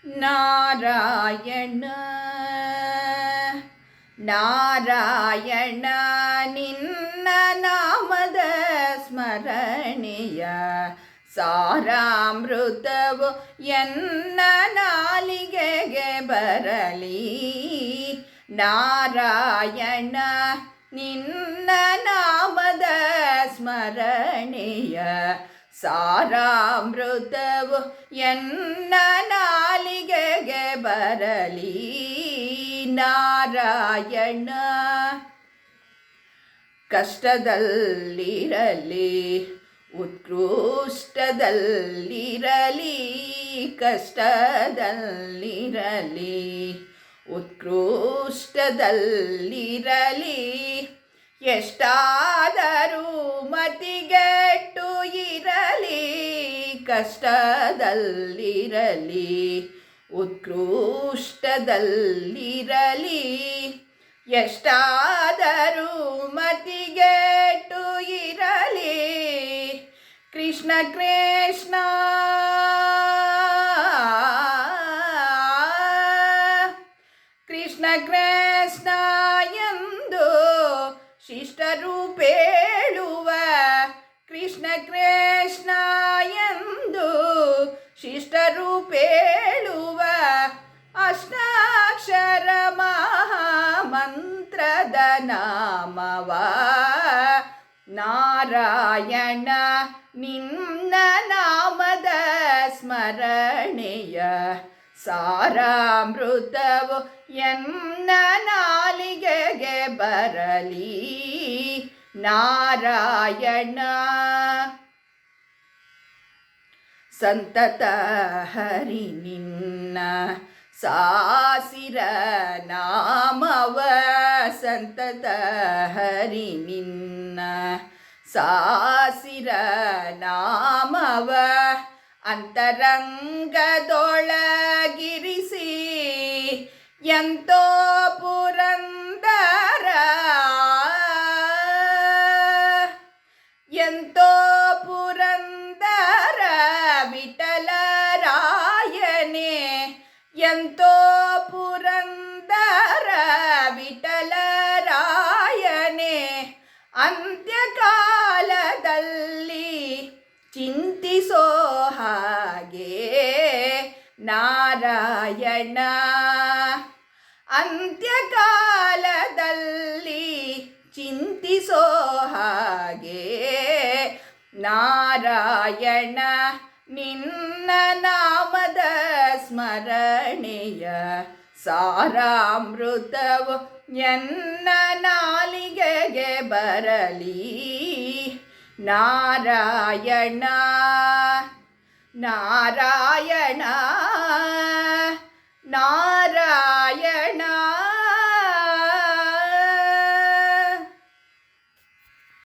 ನಾರಾಯಣ ನಾರಾಯಣ ನಿನ್ನ ನಾಮದ ಸ್ಮರಣೆಯ ಸಾರಾಮೃತವು ಎನ್ನ ನಾಲಿಗೆಗೆ ಬರಲಿ. ನಾರಾಯಣ ನಿನ್ನ ನಾಮದ ಸ್ಮರಣೆಯ ಸಾರಾಮೃತವು ಎನ್ನ ನಾಲಿಗೆಗೆ ಬರಲಿ. ನಾರಾಯಣ ಕಷ್ಟದಲ್ಲಿರಲಿ ಉತ್ಕೃಷ್ಟದಲ್ಲಿರಲಿ, ಕಷ್ಟದಲ್ಲಿರಲಿ ಉತ್ಕೃಷ್ಟದಲ್ಲಿರಲಿ, ಎಷ್ಟಾದರೂ ಮತಿಗೆಟ್ಟು ಇರಲಿ. ಕಷ್ಟದಲ್ಲಿರಲಿ ಉತ್ಕೃಷ್ಟದಲ್ಲಿರಲಿ, ಎಷ್ಟಾದರೂ ಮತಿಗೆಟ್ಟು ಇರಲಿ. ಕೃಷ್ಣ ಕೃಷ್ಣ ಕೃಷ್ಣ ಕೃಷ್ಣ ಎಂದು ಶಿಷ್ಟರು ಪೇಳುವ, ಕೃಷ್ಣ ಕೃಷ್ಣ ಎಂದು ಶಿಷ್ಟರು ಪೇಳುವ ಅಷ್ಟಾಕ್ಷರ ಮಹಾಮಂತ್ರದ ನಾಮವ. ನಾರಾಯಣ ನಿನ್ನ ನಾಮದ ಸ್ಮರಣೆಯ ಸಾರಾಮೃತವು ಎನ್ನ ನಾಲಿಗೆಗೆ ಬರಲಿ. ನಾರಾಯಣ ಸಂತತ ಹರಿ ನಿನ್ನ ಸಾಸಿರ ನಾಮವ, ಸಂತತ ಹರಿ ನಿನ್ನ ಸಾಸಿರ ನಾಮವ ಅಂತರಂಗದೊಳಗಿರಿಸಿ ಎಂತೋ ಪುರಂದರ, ಎಂತೋ ಪುರಂದರ ವಿಠಲರಾಯನೇ, ಎಂತೋ ಪುರಂದರ ವಿಠಲರಾಯನೇ. ಅಂತ್ಯಕಾಲದಲ್ಲಿ ಚಿಂತಿಸೋ ಹಾಗೆ ನಾರಾಯಣ, ಅಂತ್ಯಕಾಲದಲ್ಲಿ ಚಿಂತಿಸೋ ಹಾಗೆ ನಾರಾಯಣ. ನಿನ್ನ ನಾಮದ ಸ್ಮರಣೆಯ ಸಾರಾಮೃತವು ಎನ್ನ ನಾಲಿಗೆಗೆ ಬರಲಿ. ನಾರಾಯಣ ನಾರಾಯಣ ನಾರಾಯಣ.